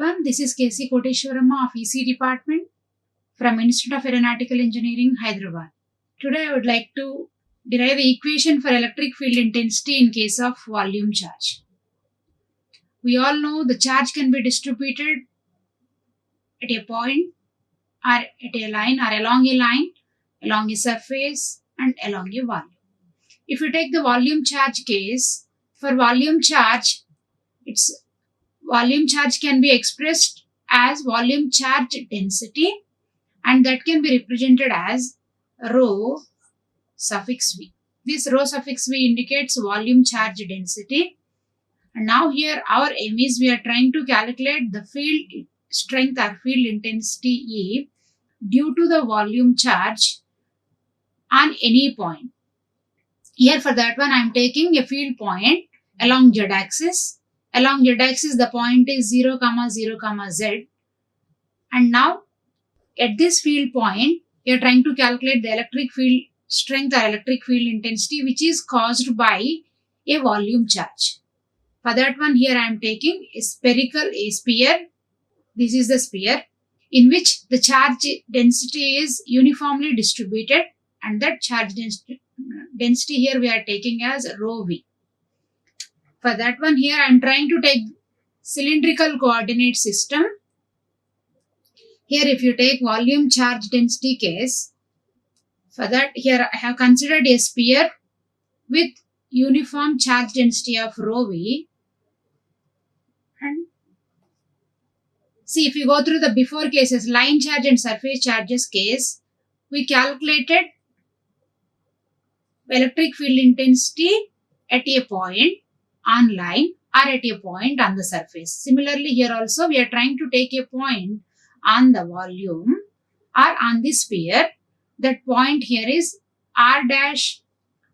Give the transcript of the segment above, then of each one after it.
everyone, this is KC Koteshwarama of EC Department from Institute of Aeronautical Engineering, Hyderabad. Today I would like to derive the equation for electric field intensity in case of volume charge. We all know the charge can be distributed at a point or at a line or along a line, along a surface and along a volume. If you take the volume charge case, for volume charge, volume charge can be expressed as volume charge density, and that can be represented as rho suffix v. This rho suffix v indicates volume charge density. And now here our aim is we are trying to calculate the field strength or field intensity E due to the volume charge on any point. Here for that one I am taking a field point along z axis. Along z axis the point is 0, 0, z. And now at this field point you are trying to calculate the electric field strength or electric field intensity which is caused by a volume charge. For that one here I am taking a sphere. This is the sphere in which the charge density is uniformly distributed, and that charge density here we are taking as rho v. For that one here I am trying to take cylindrical coordinate system. Here if you take volume charge density case, for that here I have considered a sphere with uniform charge density of rho v. And see, if you go through the before cases, line charge and surface charges case, we calculated electric field intensity at a point on line or at a point on the surface. Similarly here also we are trying to take a point on the volume or on the sphere. That point here is r dash,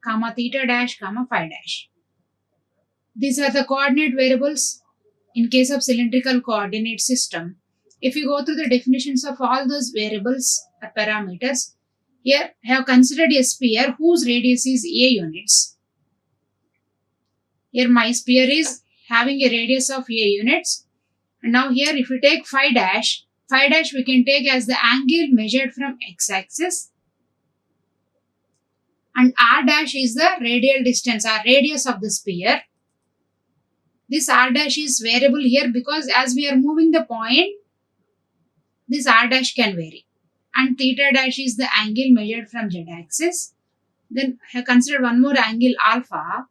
comma theta dash, comma phi dash. These are the coordinate variables in case of cylindrical coordinate system. If you go through the definitions of all those variables or parameters, here I have considered a sphere whose radius is a units. Here my sphere is having a radius of a units. And now here if we take phi dash we can take as the angle measured from x-axis, and r dash is the radial distance or radius of the sphere. This r dash is variable here because as we are moving the point, this r dash can vary. And theta dash is the angle measured from z axis. Then I have considered one more angle alpha.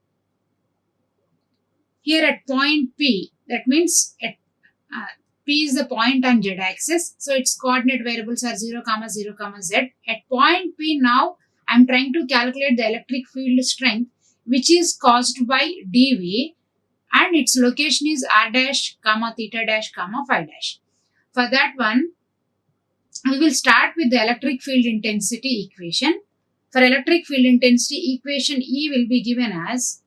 Here at point P, that means at P is the point on z axis. So its coordinate variables are 0, 0, z. At point P now I am trying to calculate the electric field strength which is caused by dV, and its location is r dash, comma theta dash, comma phi dash. For that one, we will start with the electric field intensity equation. For electric field intensity equation, E will be given as,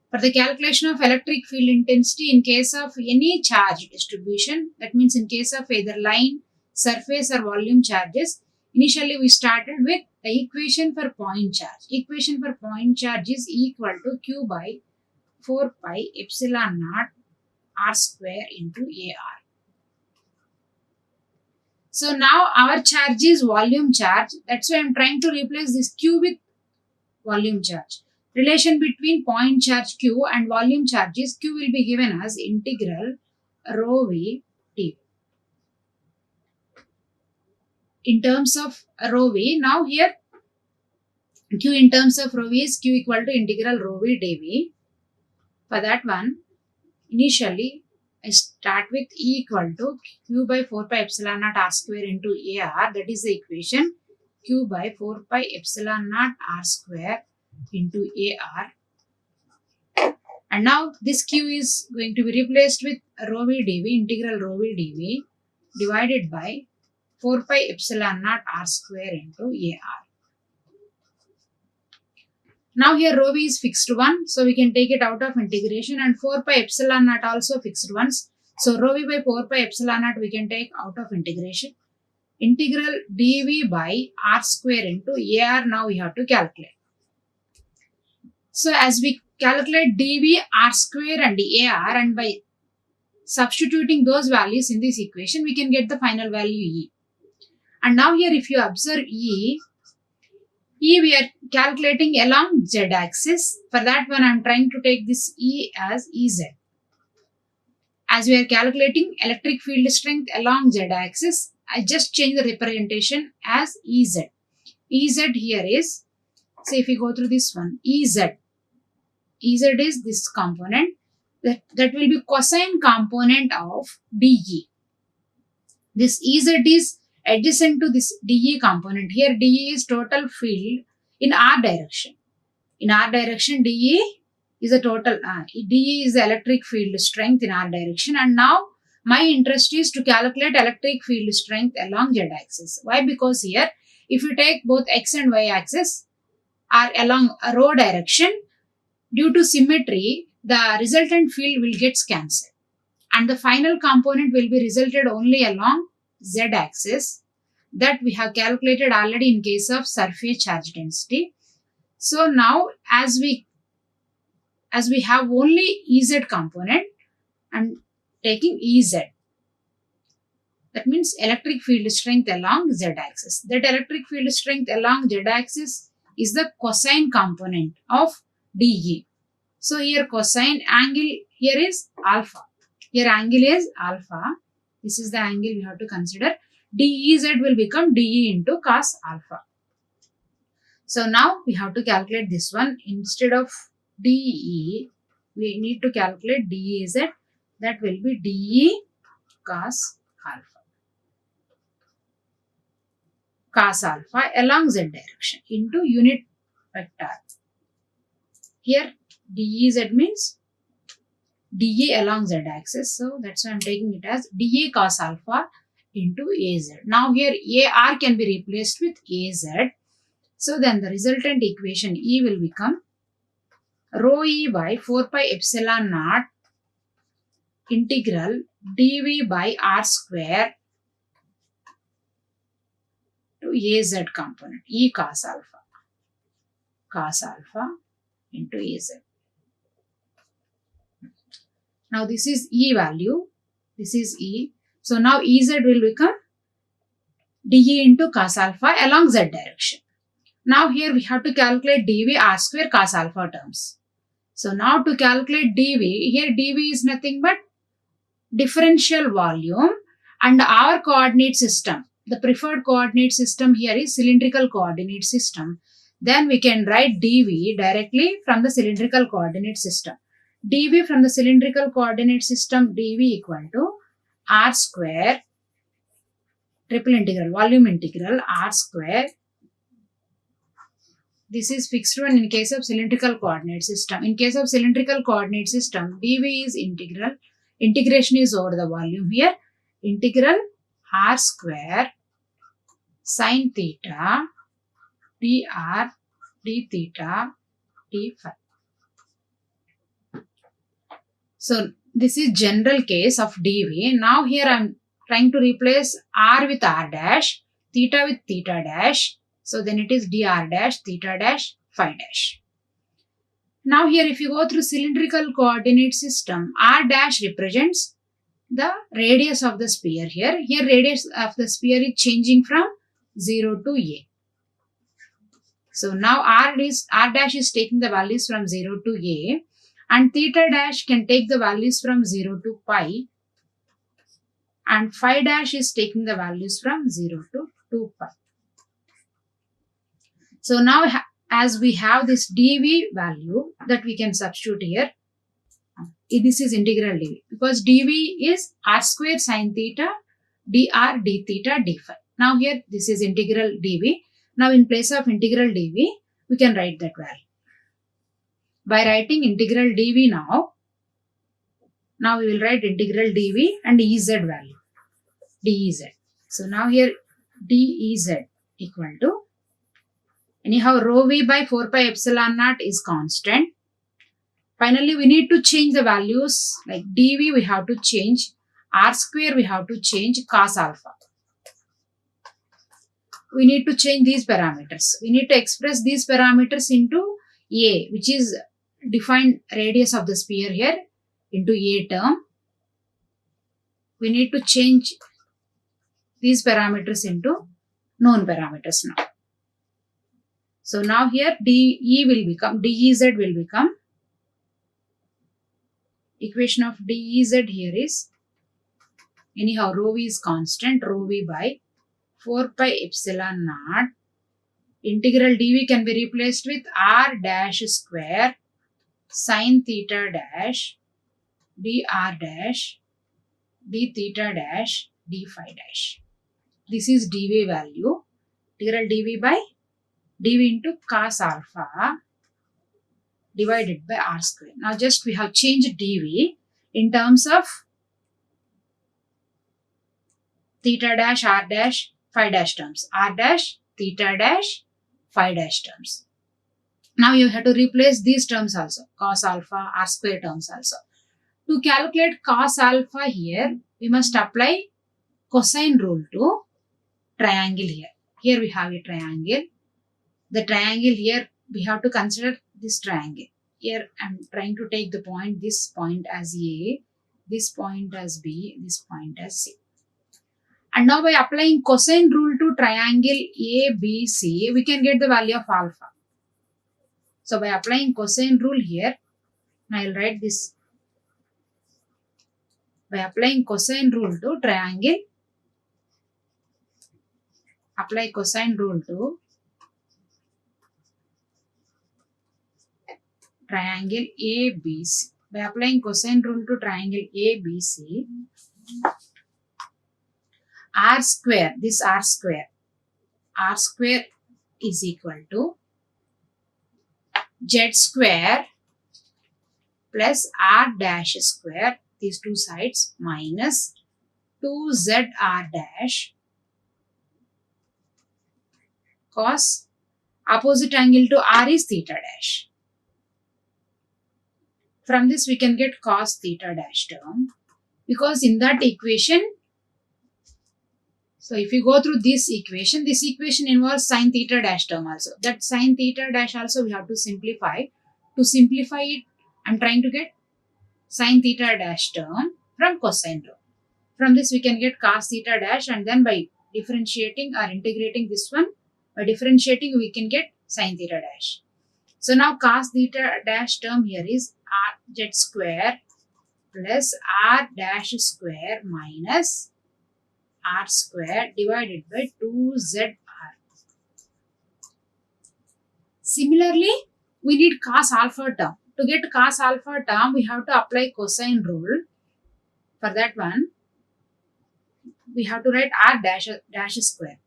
for the calculation of electric field intensity in case of any charge distribution, that means in case of either line, surface or volume charges, initially we started with the equation for point charge. Equation for point charge is equal to Q by 4 pi epsilon naught r square into AR. So now our charge is volume charge. That's why I am trying to replace this Q with volume charge. Relation between point charge Q and volume charges, Q will be given as integral rho v dV. In terms of rho v, now here Q in terms of rho v is Q equal to integral rho v dV. For that one, initially I start with E equal to Q by 4 pi epsilon naught r square into AR. That is the equation. Q by 4 pi epsilon naught r square into AR. And now this Q is going to be replaced with rho v dV, integral rho v dV divided by 4 pi epsilon naught r square into AR. Now here rho v is fixed one, so we can take it out of integration, and 4 pi epsilon naught also fixed ones. So rho v by 4 pi epsilon naught we can take out of integration. Integral dV by r square into AR now we have to calculate. So as we calculate dV, r square and AR, and by substituting those values in this equation, we can get the final value E. And now here if you observe E we are calculating along Z axis. For that one I am trying to take this E as Ez. As we are calculating electric field strength along Z axis, I just change the representation as Ez. Ez here is, so if we go through this one, Ez is this component, that will be cosine component of dE. This Ez is adjacent to this dE component. Here dE is total field in R direction. In R direction, dE is a total, dE is the electric field strength in R direction. And now my interest is to calculate electric field strength along Z axis. Why? Because here if you take both X and Y axis are along a rho direction, due to symmetry, the resultant field will get cancelled. And the final component will be resulted only along Z axis that we have calculated already in case of surface charge density. So now as we have only Ez component, I'm taking Ez. That means electric field strength along Z axis. That electric field strength along Z axis is the cosine component of dE. So here cosine angle here is alpha. Here angle is alpha. This is the angle we have to consider. dEz will become dE into cos alpha. So now we have to calculate this one. Instead of dE, we need to calculate dEz. That will be dE cos alpha. Cos alpha along Z direction into unit vector. Here dEz means dE along Z axis. So that's why I'm taking it as dE cos alpha into Az. Now here AR can be replaced with Az. So then the resultant equation E will become rho E by 4 pi epsilon naught integral dV by R square to Az component, E cos alpha into Az. Now this is E value, this is E. So now Ez will become dE into cos alpha along Z direction. Now here we have to calculate dV R square cos alpha terms. So now to calculate dV, here dV is nothing but differential volume and our coordinate system. The preferred coordinate system here is cylindrical coordinate system. Then we can write dV directly from the cylindrical coordinate system. dV from the cylindrical coordinate system, dV equal to R square triple integral, volume integral R square. This is fixed one in case of cylindrical coordinate system. In case of cylindrical coordinate system, dV is integral. Integration is over the volume here. Integral R square sin theta dr d theta d phi. So this is general case of dV. Now here I am trying to replace R with R dash, theta with theta dash. So then it is dr dash, theta dash, phi dash. Now here if you go through cylindrical coordinate system, R dash represents the radius of the sphere here. Here radius of the sphere is changing from 0 to A. So now R dash is taking the values from 0 to A and theta dash can take the values from 0 to pi and phi dash is taking the values from 0 to 2 pi. So now as we have this dV value that we can substitute here, this is integral dV because dV is R square sin theta dr d theta d phi. Now here this is integral dV. Now in place of integral dV, we can write that value. By writing integral dV now we will write integral dV and Ez value, dEz. So now here dEz equal to, anyhow rho V by 4 pi epsilon naught is constant. Finally, we need to change the values like dV we have to change, R square we have to change, cos alpha. We need to change these parameters. We need to express these parameters into A, which is defined radius of the sphere here, into A term. we need to change these parameters into known parameters now. So now here dez will become, equation of dez here is, anyhow rho v is constant, rho v by 4 pi epsilon naught, integral dv can be replaced with r dash square sine theta dash dr dash d theta dash d phi dash. This is dv value, integral dv by dv into cos alpha divided by r square. Now just we have changed dv in terms of theta dash r dash phi dash terms, r dash theta dash phi dash terms. Now you have to replace these terms also, cos alpha, r square terms also. To calculate cos alpha here, we must apply cosine rule to triangle here. Here we have a triangle. The triangle here, we have to consider this triangle. Here I am trying to take the point, this point as A, this point as B, this point as C. And now by applying cosine rule to triangle ABC, we can get the value of alpha. So by applying cosine rule here, I will write this. By applying cosine rule to triangle, apply cosine rule to triangle ABC. By applying cosine rule to triangle ABC, r square is equal to z square plus r dash square, these two sides, minus 2zr dash cos opposite angle to r is theta dash. From this we can get cos theta dash term, because in that equation, so if you go through this equation involves sin theta dash term also. That sin theta dash also we have to simplify. To simplify it, I am trying to get sin theta dash term from cosine rule. From this we can get cos theta dash, and then by differentiating or integrating this one, by differentiating we can get sin theta dash. So now cos theta dash term here is r z square plus r dash square minus r square divided by 2zr. Similarly, we need cos alpha term. To get cos alpha term, we have to apply cosine rule. For that one, we have to write r dash square,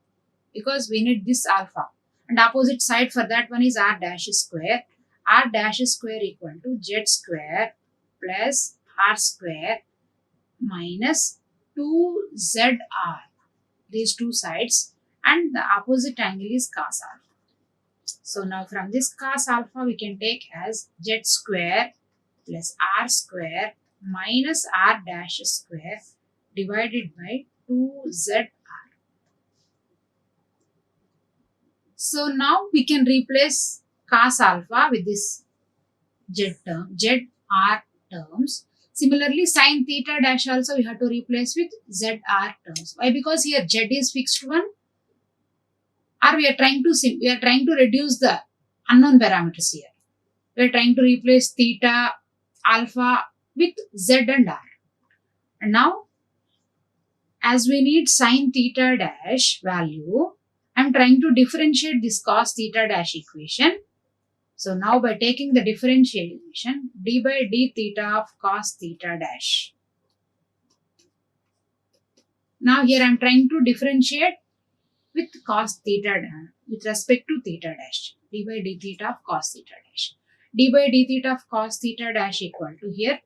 because we need this alpha. And opposite side for that one is r dash square. R dash square equal to z square plus r square minus 2zr. These two sides, and the opposite angle is cos alpha. So now from this cos alpha we can take as z square plus r square minus r dash square divided by 2zr. So now we can replace cos alpha with this zr terms. Similarly, sin theta dash also we have to replace with zr terms. Why? Because here z is fixed one, or we are trying to reduce the unknown parameters here. We are trying to replace theta, alpha with z and r. And now, as we need sin theta dash value, I am trying to differentiate this cos theta dash equation. So now by taking the differentiation, d by d theta of cos theta dash. Now here I am trying to differentiate with cos theta with respect to theta dash. D by d theta of cos theta dash. D by d theta of cos theta dash equal to here.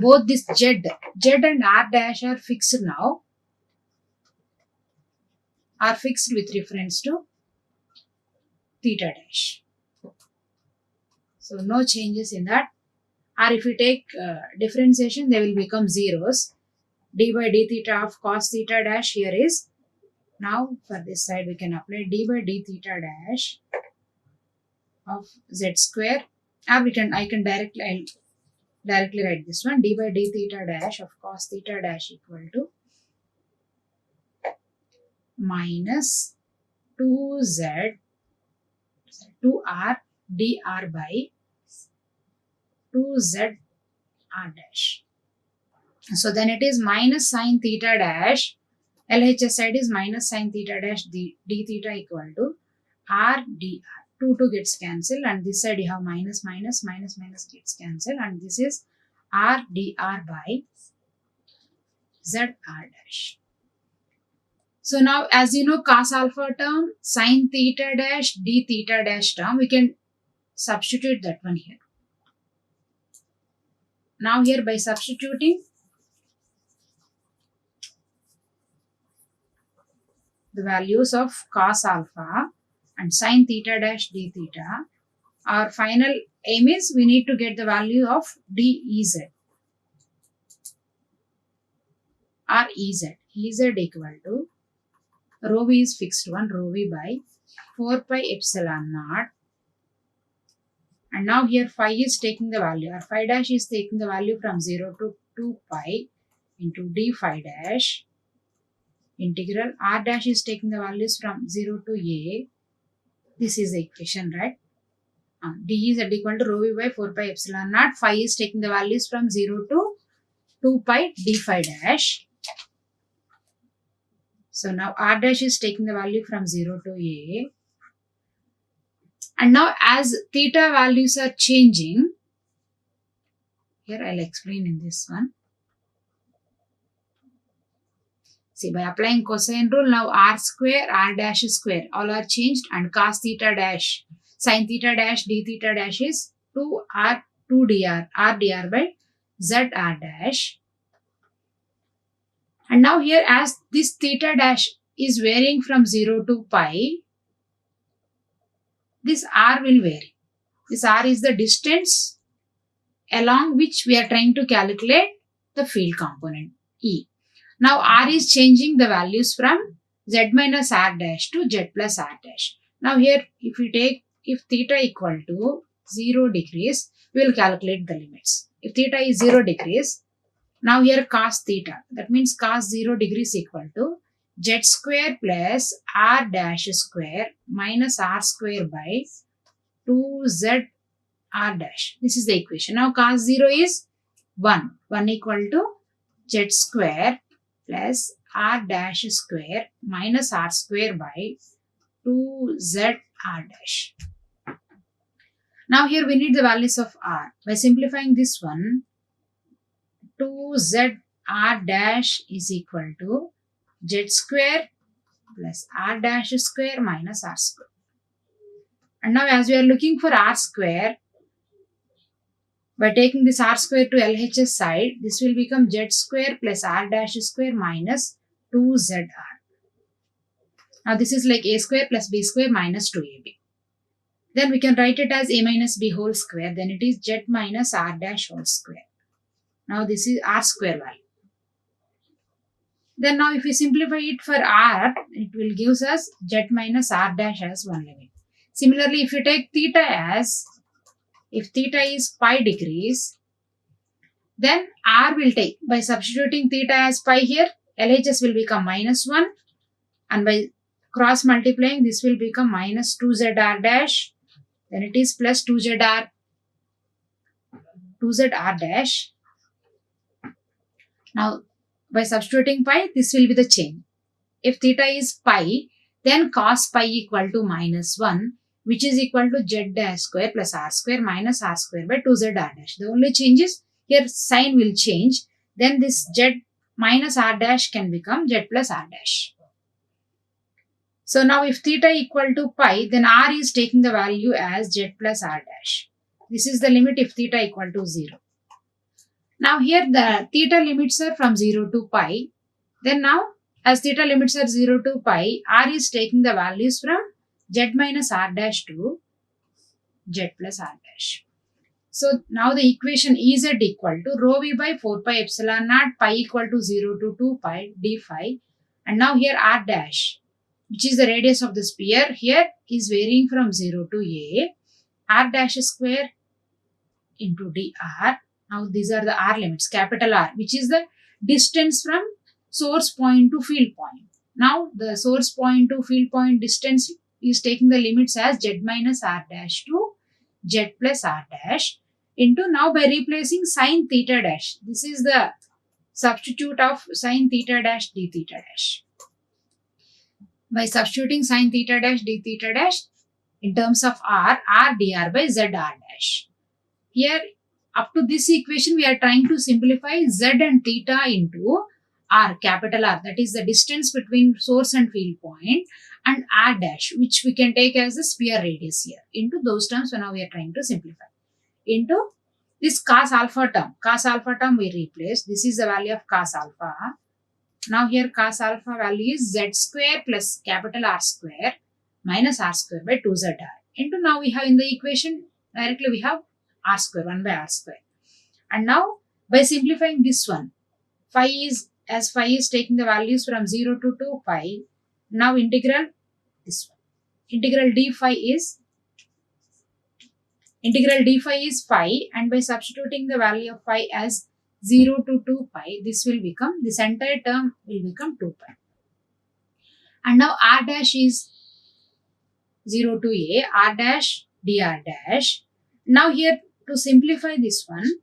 Both this z and r dash are fixed now. Are fixed with reference to theta dash. So no changes in that. Or if we take differentiation, they will become zeros. D by d theta of cos theta dash here is, now for this side we can apply d by d theta dash of z square, or I can directly directly write this one. D by d theta dash of cos theta dash equal to minus 2z 2r dr by 2z r dash. So then it is minus sine theta dash. LHS side is minus sine theta dash d theta equal to r dr. 2 gets cancelled, and this side you have minus minus minus minus gets cancelled, and this is r dr by z r dash. So now, as you know, cos alpha term, sine theta dash, d theta dash term, we can substitute that one here. Now here by substituting, the values of cos alpha and sine theta dash d theta, our final aim is we need to get the value of dEz or Ez. Ez equal to rho v is fixed one, rho v by 4 pi epsilon naught. And now here phi is taking the value, or phi dash is taking the value from 0 to 2 pi into d phi dash. Integral r dash is taking the values from 0 to a. This is the equation, right? D is equal to rho v by 4 pi epsilon naught. Phi is taking the values from 0 to 2 pi d phi dash. So now r dash is taking the value from 0 to a. And now as theta values are changing, here I'll explain in this one. See, by applying cosine rule, now r square, r dash square, all are changed, and cos theta dash, sin theta dash, d theta dash is 2r, 2dr, r dr by z r dash. And now here, as this theta dash is varying from 0 to pi, this r will vary. This r is the distance along which we are trying to calculate the field component E. Now r is changing the values from z minus r dash to z plus r dash. Now here if theta equal to 0 degrees, we will calculate the limits. If theta is 0 degrees, now here cos theta, that means cos 0 degrees equal to z square plus r dash square minus r square by 2z r dash. This is the equation. Now cos 0 is 1. 1 equal to z square plus r dash square minus r square by 2z r dash. Now here we need the values of r. By simplifying this one, 2z r dash is equal to z square plus r dash square minus r square. And now as we are looking for r square, by taking this r square to LHS side, this will become z square plus r dash square minus 2zr. Now this is like a square plus b square minus 2ab. Then we can write it as a minus b whole square. Then it is z minus r dash whole square. Now this is r square value. Then now if we simplify it for r, it will give us z minus r dash as one limit. Similarly, if you take theta as, if theta is pi degrees, then r will take, by substituting theta as pi here, LHS will become minus 1, and by cross multiplying this will become minus 2zr dash, then it is plus 2zr dash. Now by substituting pi, this will be the change. If theta is pi, then cos pi equal to minus 1, which is equal to z dash square plus r square minus r square by 2zr dash. The only change is here sign will change. Then this z minus r dash can become z plus r dash. So now if theta equal to pi, then r is taking the value as z plus r dash. This is the limit if theta equal to 0. Now here the theta limits are from 0 to pi. Then now as theta limits are 0 to pi, r is taking the values from z minus r dash to z plus r dash. So now the equation Ez equal to rho v by 4 pi epsilon naught pi equal to 0 to 2 pi d phi. And now here r dash, which is the radius of the sphere, here is varying from 0 to a, r dash square into dr. Now these are the R limits, capital R, which is the distance from source point to field point. Now the source point to field point distance is taking the limits as z minus r dash to z plus r dash into, now by replacing sine theta dash. This is the substitute of sine theta dash d theta dash. By substituting sine theta dash d theta dash in terms of r dr by z r dash. Here up to this equation we are trying to simplify z and theta into r, capital R, that is the distance between source and field point, and r dash, which we can take as the sphere radius here, into those terms. So now we are trying to simplify into this cos alpha term. Cos alpha term we replace. This is the value of cos alpha. Now here cos alpha value is z square plus capital R square minus r square by 2zr into, now we have in the equation directly we have r square, 1 by r square. And now by simplifying this one, phi is, as phi is taking the values from 0 to 2 pi, now integral this one. Integral d phi is phi, and by substituting the value of phi as 0 to 2 pi, this will become, this entire term will become 2 pi. And now r dash is 0 to a, r dash dr dash. Now here to simplify this one,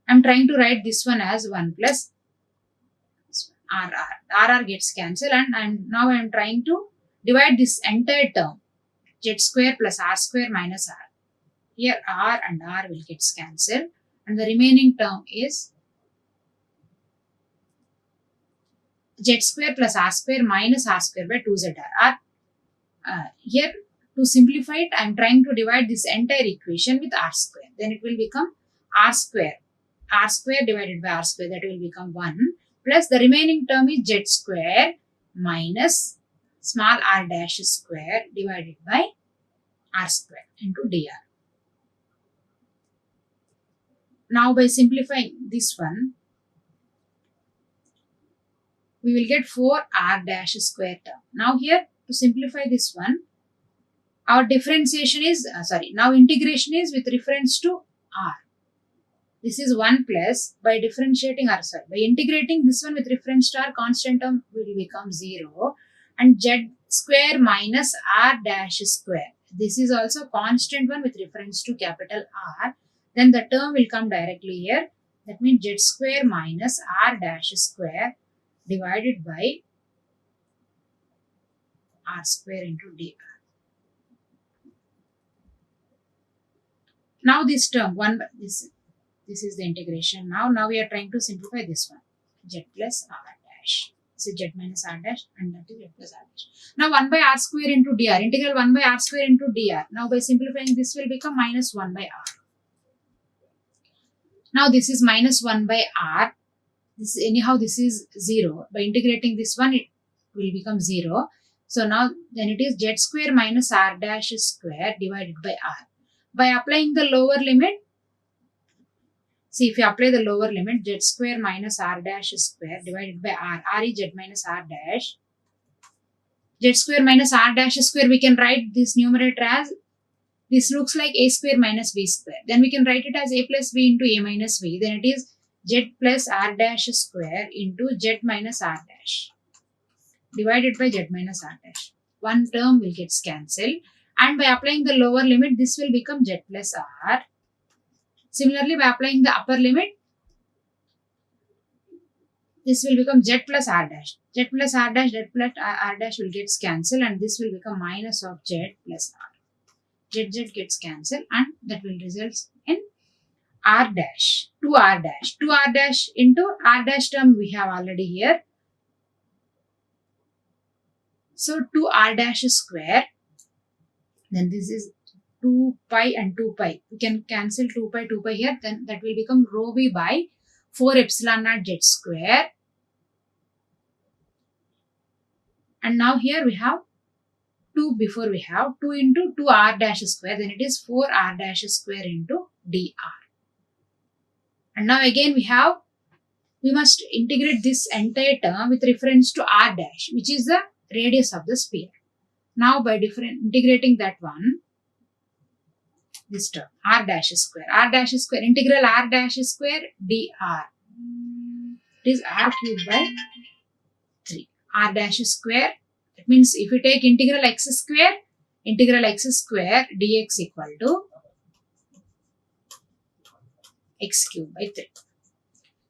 I am trying to write this one as 1 plus r gets cancelled, and now I am trying to divide this entire term, z square plus r square minus r. Here r and r will get cancelled, and the remaining term is z square plus r square minus r square by 2zr. Here to simplify it, I am trying to divide this entire equation with r square. Then it will become r square divided by r square, that will become 1, plus the remaining term is z square minus small r dash square divided by r square into dr. Now by simplifying this one, we will get 4r dash square term. Now here to simplify this one, our differentiation is, now integration is with reference to r. This is 1 plus, by differentiating by integrating this one with reference to r, constant term will become 0, and z square minus r dash square. This is also constant one with reference to capital R. Then the term will come directly here. That means z square minus r dash square divided by r square into dr. Now this term, this is the integration. Now we are trying to simplify this one. Z plus r dash. This is z minus r dash, and that is z plus r dash. Now 1 by r square into dr. Integral 1 by r square into dr. Now by simplifying, this will become minus 1 by r. Now this is minus 1 by r. This is 0. By integrating this one, it will become 0. So now then it is z square minus r dash square divided by r. By applying the lower limit, see, if you apply the lower limit, z square minus r dash square divided by r is z minus r dash. Z square minus r dash square, we can write this numerator as, this looks like a square minus b square. Then we can write it as a plus b into a minus b. Then it is z plus r dash square into z minus r dash divided by z minus r dash. One term will get cancelled, and by applying the lower limit, this will become z plus r. Similarly, by applying the upper limit, this will become z plus r dash. Z plus r dash, z plus r dash will get cancelled, and this will become minus of z plus r. Z gets cancelled, and that will result in r dash, 2r dash. 2r dash into r dash term we have already here. So 2r dash square, then this is 2 pi and 2 pi. We can cancel 2 pi here, then that will become rho v by 4 epsilon naught z square. And now here we have 2 before, we have 2 into 2r dash square, then it is 4r dash square into dr. And now again we must integrate this entire term with reference to r dash, which is the radius of the sphere. Now by integrating that one, this term, r dash square, integral r dash square dr. It is r cubed by 3. R dash square, that means if you take integral x square dx equal to x cubed by 3.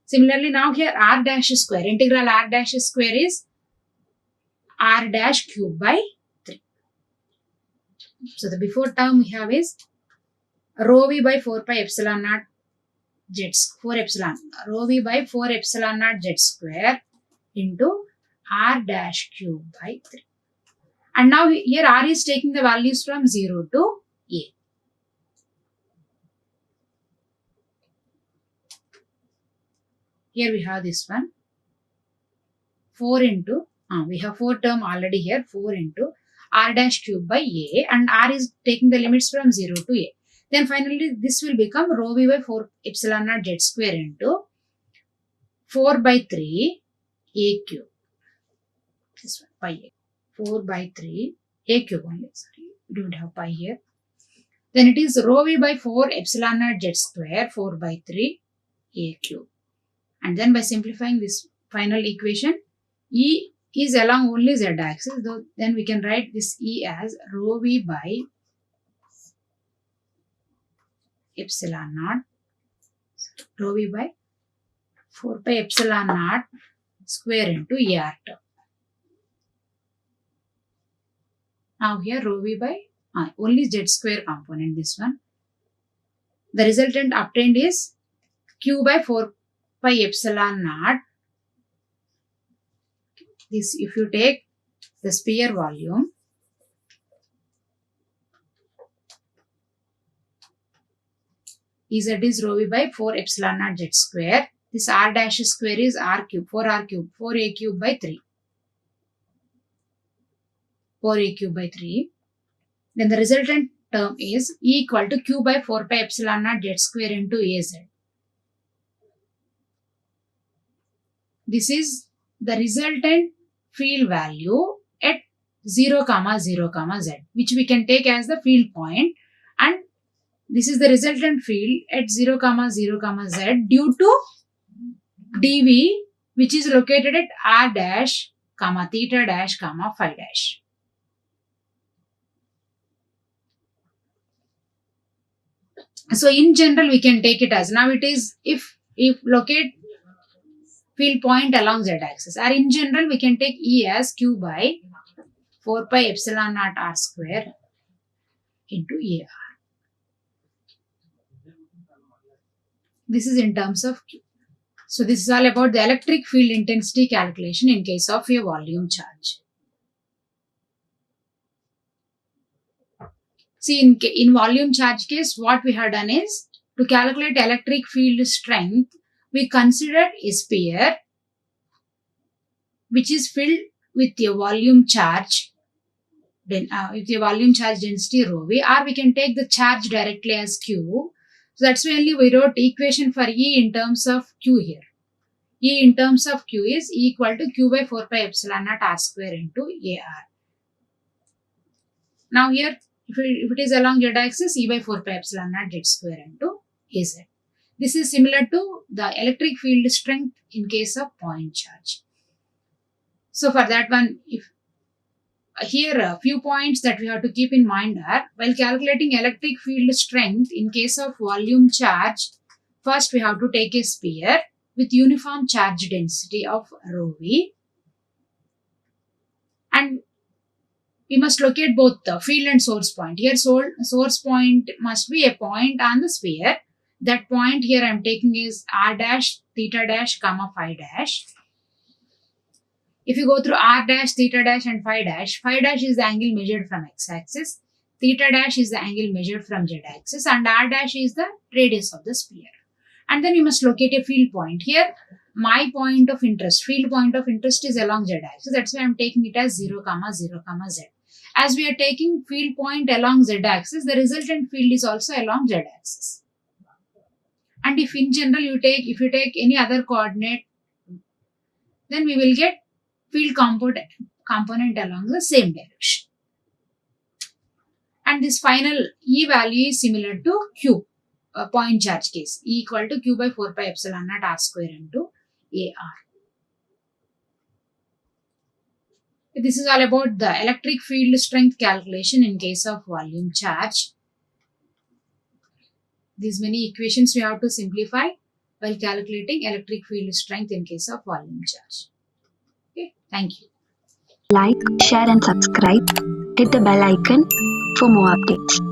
Similarly, now here r dash square, integral r dash square is r dash cubed by 3. So the before term we have is rho v by 4 pi epsilon naught z, 4 epsilon, rho v by 4 epsilon naught z square into r dash cubed by 3. And now here r is taking the values from 0 to a. Here we have this one, 4 into, we have 4 term already here, 4 into r dash cubed by a, and r is taking the limits from 0 to a. Then finally this will become rho v by 4 epsilon naught z square into 4 by 3 a cube. This one, pi a. 4 by 3 a cube only, sorry, we don't have pi here. Then it is rho v by 4 epsilon naught z square 4 by 3 a cube. And then by simplifying this final equation, E is along only z axis, then we can write this E as rho v by epsilon naught, rho v by 4 pi epsilon naught square into AR term. Now here rho v by only z square component, this one. The resultant obtained is q by 4 pi epsilon naught. This, if you take the sphere volume, Ez is rho v by 4 epsilon naught z square. This r dash square is r cube, 4r cube, 4a cube by 3. 4a cube by 3. Then the resultant term is E equal to q by 4 pi epsilon naught z square into Az. This is the resultant field value at 0, 0, z, which we can take as the field point, and this is the resultant field at 0, 0, z due to dv, which is located at r dash, theta dash, phi dash. So in general we can take it as, now it is if locate field point along z axis, or in general we can take E as q by 4 pi epsilon naught r square into AR. This is in terms of q. So this is all about the electric field intensity calculation in case of a volume charge. See, in volume charge case, what we have done is, to calculate electric field strength, we considered a sphere which is filled with a volume charge, then with a volume charge density rho v, or we can take the charge directly as q. So that's why only we wrote equation for E in terms of q here. E in terms of q is E equal to q by 4 pi epsilon naught r square into AR. Now here, if it is along z axis, E by 4 pi epsilon naught z square into Az. This is similar to the electric field strength in case of point charge. So for that one, if here a few points that we have to keep in mind are, while calculating electric field strength in case of volume charge, first we have to take a sphere with uniform charge density of rho v, and we must locate both the field and source point. Here source point must be a point on the sphere. That point here I am taking is r dash, theta dash, phi dash. If you go through r dash, theta dash and phi dash is the angle measured from x-axis, theta dash is the angle measured from z-axis, and r dash is the radius of the sphere. And then you must locate a field point. Here my point of interest, field point of interest is along z-axis. That's why I am taking it as 0, 0, z. As we are taking field point along z-axis, the resultant field is also along z-axis. And if in general if you take any other coordinate, then we will get field component along the same direction. and this final E value is similar to Q, point charge case, E equal to Q by 4 pi epsilon naught R square into AR. This is all about the electric field strength calculation in case of volume charge. These many equations we have to simplify while calculating electric field strength in case of volume charge. Okay, thank you. Like, share and subscribe. Hit the bell icon for more updates.